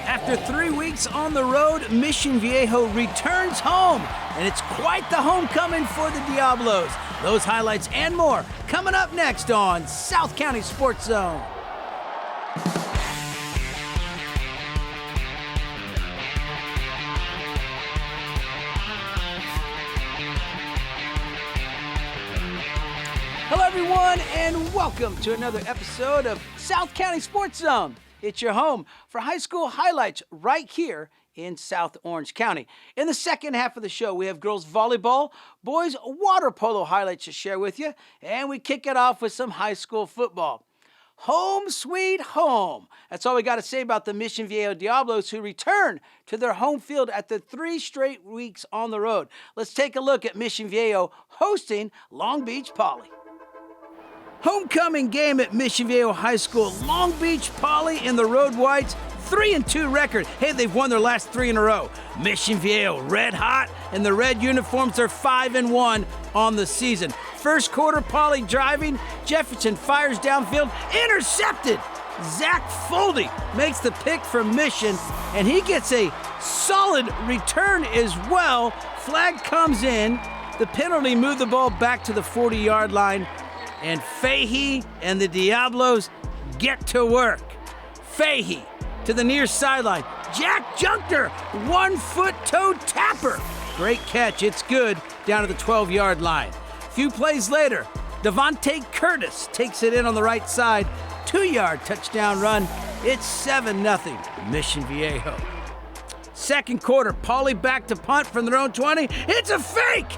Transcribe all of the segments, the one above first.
After 3 weeks on the road, Mission Viejo returns home, and it's quite the homecoming for the Diablos. Those highlights and more coming up next on South County SportsZone. Hello everyone, and welcome to another episode of South County SportsZone. It's your home for high school highlights right here in South Orange County. In the second half of the show, we have girls volleyball, boys water polo highlights to share with you, and we kick it off with some high school football. Home sweet home. That's all we got to say about the Mission Viejo Diablos, who return to their home field after 3 straight weeks on the road. Let's take a look at Mission Viejo hosting Long Beach Poly. Homecoming game at Mission Viejo High School. Long Beach Poly in the Road Whites, 3-2 record. Hey, they've won their last 3 in a row. Mission Viejo red hot, and the red uniforms are 5-1 on the season. First quarter, Poly driving. Jefferson fires downfield, intercepted. Zach Foldy makes the pick for Mission, and he gets a solid return as well. Flag comes in. The penalty moved the ball back to the 40-yard line. And Fahey and the Diablos get to work. Fahey to the near sideline. Jack Junker, 1-foot toe tapper. Great catch, it's good, down to the 12-yard line. A few plays later, Devontae Curtis takes it in on the right side. 2-yard touchdown run. It's 7-0 Mission Viejo. Second quarter, Poly back to punt from their own 20. It's a fake!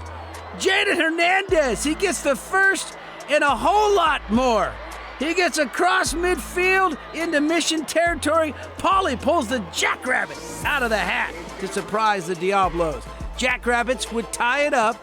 Jaden Hernandez, he gets the first and a whole lot more. He gets across midfield into Mission territory. Poly pulls the Jackrabbit out of the hat to surprise the Diablos. Jackrabbits would tie it up.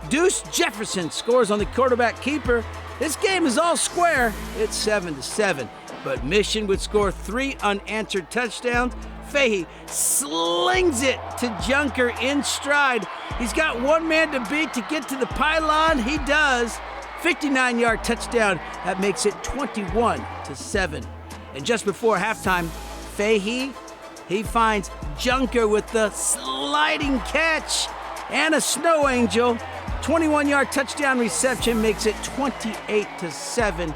Deuce Jefferson scores on the quarterback keeper. This game is all square. It's 7-7. But Mission would score 3 unanswered touchdowns. Fahey slings it to Junker in stride. He's got one man to beat to get to the pylon. He does. 59-yard touchdown. That makes it 21-7. And just before halftime, Fahey, he finds Junker with the sliding catch and a snow angel. 21-yard touchdown reception makes it 28-7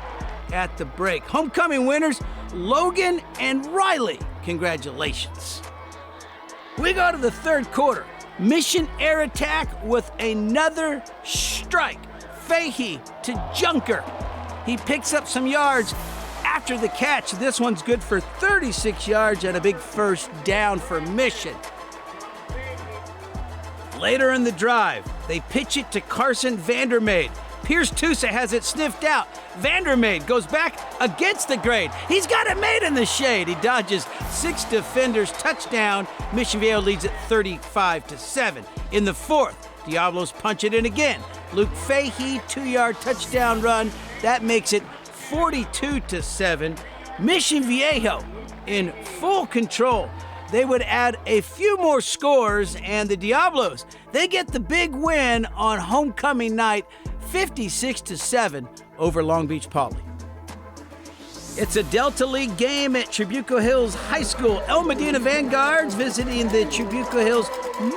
at the break. Homecoming winners, Logan and Riley. Congratulations. We go to the third quarter. Mission air attack with another strike. Fahey to Junker. He picks up some yards after the catch. This one's good for 36 yards and a big first down for Mission. Later in the drive, they pitch it to Carson Vandermeid. Pierce Tusa has it sniffed out. Vandermeid goes back against the grade. He's got it made in the shade. He dodges 6 defenders. Touchdown. Mission Viejo leads it 35-7. In the fourth, Diablos punch it in again. Luke Fahey, 2-yard touchdown run. That makes it 42-7. Mission Viejo in full control. They would add a few more scores, and the Diablos, they get the big win on homecoming night, 56-7 over Long Beach Poly. It's a Delta League game at Trabuco Hills High School. El Modena Vanguards visiting the Trabuco Hills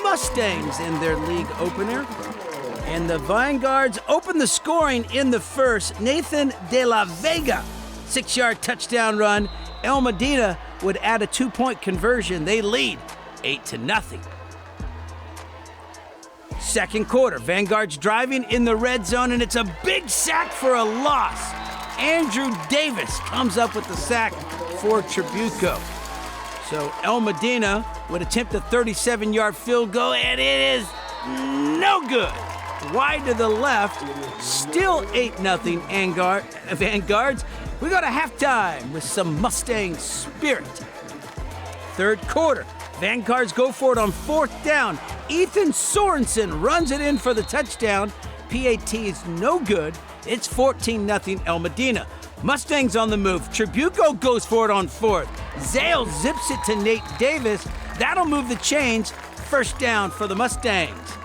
Mustangs in their league opener. And the Vanguards open the scoring in the first. Nathan De La Vega, 6-yard touchdown run. El Modena would add a 2-point conversion. They lead 8-0. Second quarter, Vanguard's driving in the red zone, and it's a big sack for a loss. Andrew Davis comes up with the sack for Trabuco. So El Modena would attempt a 37-yard field goal, and it is no good. Wide to the left, still 8-0 Vanguards. We go to halftime with some Mustang spirit. Third quarter, Vanguards go for it on 4th down. Ethan Sorensen runs it in for the touchdown. PAT is no good. It's 14-0 El Modena. Mustangs on the move. Trabuco goes for it on 4th. Zale zips it to Nate Davis. That'll move the chains. First down for the Mustangs.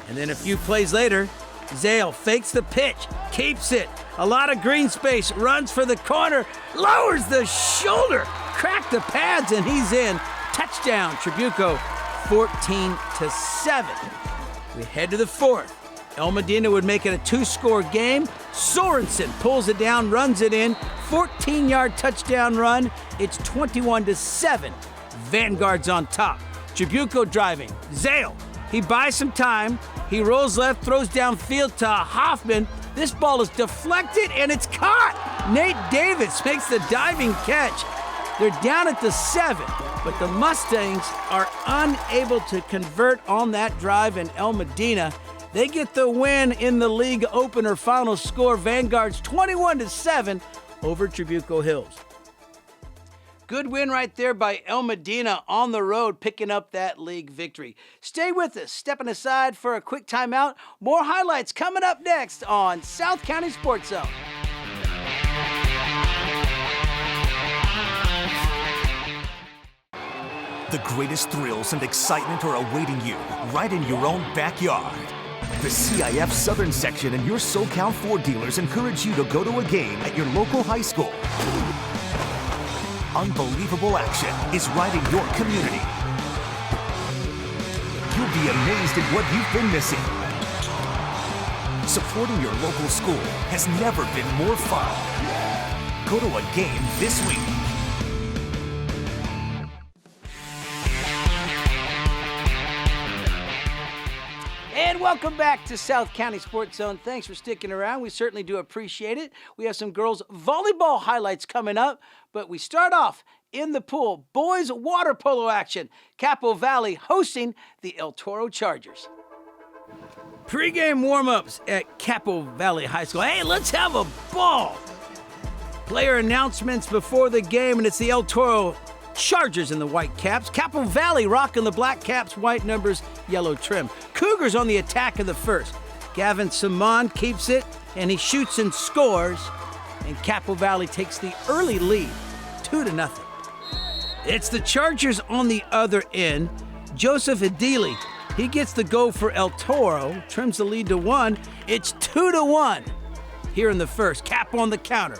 And then a few plays later, Zale fakes the pitch, keeps it. A lot of green space, runs for the corner, lowers the shoulder, cracked the pads, and he's in. Touchdown, Trabuco, 14-7. We head to the fourth. El Modena would make it a 2-score game. Sorensen pulls it down, runs it in. 14-yard touchdown run. It's 21-7. Vanguard's on top. Trabuco driving. Zale, he buys some time. He rolls left, throws downfield to Hoffman. This ball is deflected, and it's caught. Nate Davis makes the diving catch. They're down at the 7, but the Mustangs are unable to convert on that drive, and El Modena, they get the win in the league opener. Final score, Vanguard's 21-7 over Trabuco Hills. Good win right there by El Modena on the road, picking up that league victory. Stay with us. Stepping aside for a quick timeout. More highlights coming up next on South County SportsZone. The greatest thrills and excitement are awaiting you right in your own backyard. The CIF Southern Section and your SoCal Ford dealers encourage you to go to a game at your local high school. Unbelievable action is right in your community. You'll be amazed at what you've been missing. Supporting your local school has never been more fun. Go to a game this week. And welcome back to South County SportsZone. Thanks for sticking around. We certainly do appreciate it. We have some girls volleyball highlights coming up, but we start off in the pool. Boys water polo action. Capistrano Valley hosting the El Toro Chargers. Pre-game warm-ups at Capistrano Valley High School. Hey, let's have a ball. Player announcements before the game, and it's the El Toro Chargers in the white caps. Capistrano Valley rocking the black caps, white numbers, yellow trim. Cougars on the attack in the first. Gavin Simon keeps it, and he shoots and scores. And Capistrano Valley takes the early lead, 2-0. It's the Chargers on the other end. Joseph Adili, he gets the go for El Toro, trims the lead to 1. It's 2-1 here in the first. Cap on the counter.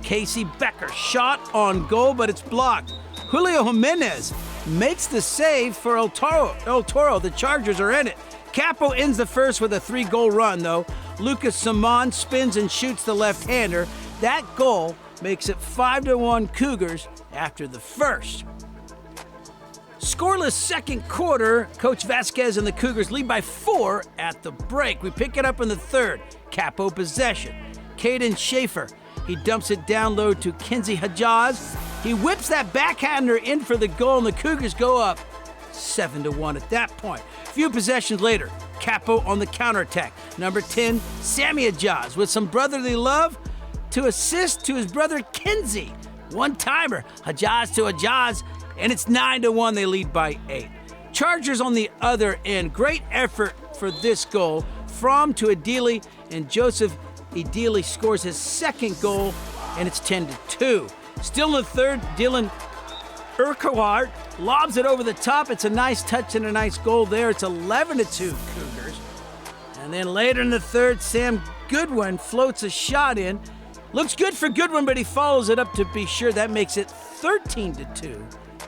Casey Becker shot on goal, but it's blocked. Julio Jimenez makes the save for El Toro. The Chargers are in it. Capo ends the first with a 3-goal run, though. Lucas Simon spins and shoots the left-hander. That goal makes it 5-1 Cougars after the first. Scoreless second quarter. Coach Vasquez and the Cougars lead by 4 at the break. We pick it up in the third. Capo possession. Caden Schaefer. He dumps it down low to Kenzie Hajaz. He whips that backhander in for the goal, and the Cougars go up 7-1 at that point. A few possessions later, Capo on the counterattack. Number 10, Sammy Hajaz with some brotherly love to assist to his brother Kenzie. One-timer, Hajaz to Hajaz, and it's 9-1. They lead by 8. Chargers on the other end. Great effort for this goal. From to Adili, and Joseph Adili scores his second goal, and it's 10-2. Still in the third, Dylan Urquhart lobs it over the top. It's a nice touch and a nice goal there. It's 11-2 Cougars. And then later in the third, Sam Goodwin floats a shot in. Looks good for Goodwin, but he follows it up to be sure. That makes it 13-2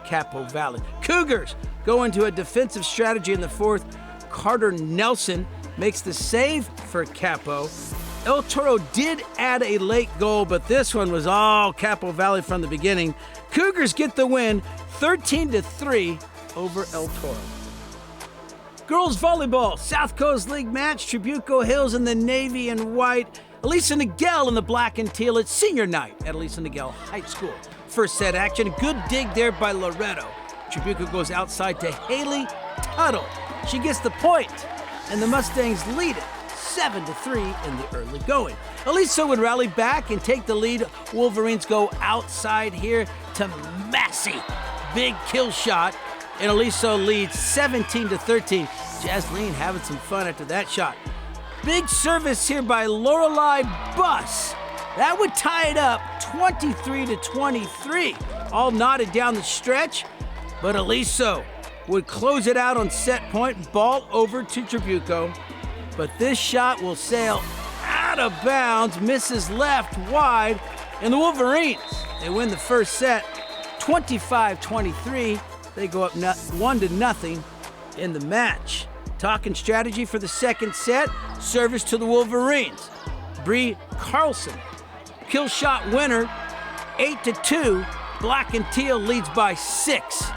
Capistrano Valley. Cougars go into a defensive strategy in the fourth. Carter Nelson makes the save for Capo. El Toro did add a late goal, but this one was all Capistrano Valley from the beginning. Cougars get the win, 13-3 over El Toro. Girls volleyball, South Coast League match, Trabuco Hills in the navy and white. Aliso Niguel in the black and teal. It's senior night at Aliso Niguel High School. First set action, good dig there by Loretto. Trabuco goes outside to Haley Tuttle. She gets the point, and the Mustangs lead it 7-3 in the early going. Aliso would rally back and take the lead. Wolverines go outside here to Massey. Big kill shot, and Aliso leads 17-13. Jasleen having some fun after that shot. Big service here by Lorelei Buss. That would tie it up 23-23. All knotted down the stretch, but Aliso would close it out on set point. Ball over to Trabuco. But this shot will sail out of bounds, misses left wide, and the Wolverines, they win the first set 25-23. They go up 1-0 in the match. Talking strategy for the second set. Service to the Wolverines. Bree Carlson. Kill shot winner. 8-2. Black and Teal leads by 6.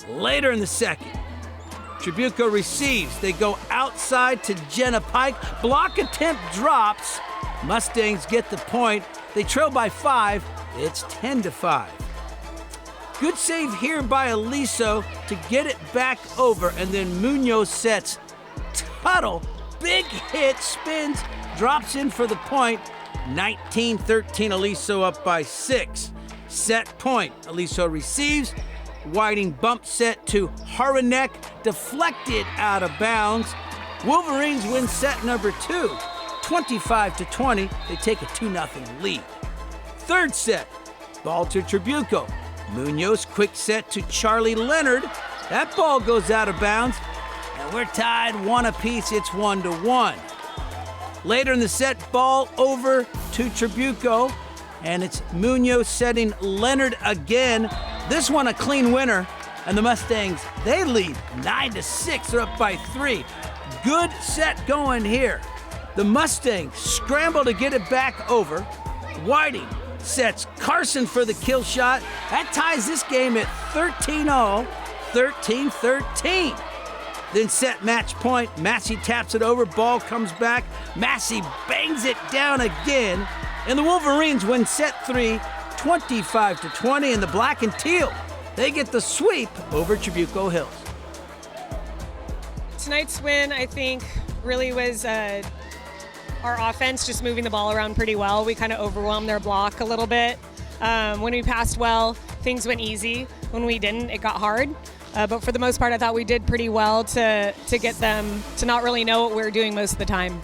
Later in the second, Trabuco receives. They go outside to Jenna Pike. Block attempt drops. Mustangs get the point. They trail by 5. It's 10-5. Good save here by Aliso to get it back over, and then Munoz sets. Tuttle, big hit, spins, drops in for the point. 19-13, Aliso up by 6. Set point, Aliso receives. Whiting bump set to Haranek, deflected out of bounds. Wolverines win set number 2, 25-20. They take a 2-0 lead. Third set, ball to Trabuco. Munoz quick set to Charlie Leonard. That ball goes out of bounds, and we're tied 1 apiece. It's 1-1. Later in the set, ball over to Trabuco, and it's Munoz setting Leonard again. This one a clean winner, and the Mustangs, they lead 9-6. They're up by 3. Good set going here. The Mustangs scramble to get it back over. Whiting sets Carson for the kill shot. That ties this game at 13-all, 13-13. Then set match point. Massey taps it over. Ball comes back. Massey bangs it down again. And the Wolverines win set 3, 25-20. And the Black and Teal, they get the sweep over Trabuco Hills. Tonight's win, I think, really was our offense just moving the ball around pretty well. We kind of overwhelmed their block a little bit. When we passed well, things went easy. When we didn't, it got hard. But for the most part, I thought we did pretty well to get them to not really know what we were doing most of the time.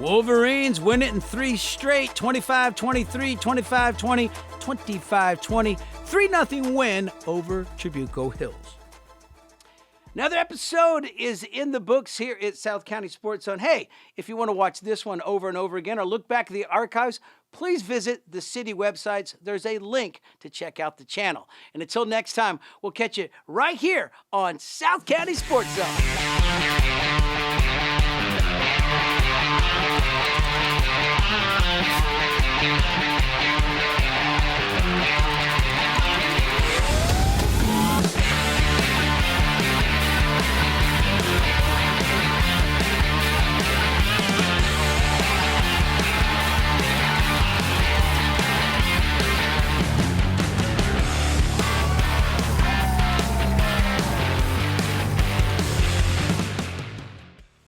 Wolverines win it in 3 straight, 25-23, 25-20, 25-20. 3-0 win over Trabuco Hills. Another episode is in the books here at South County SportsZone. Hey, if you want to watch this one over and over again or look back at the archives, please visit the city websites. There's a link to check out the channel. And until next time, we'll catch you right here on South County SportsZone.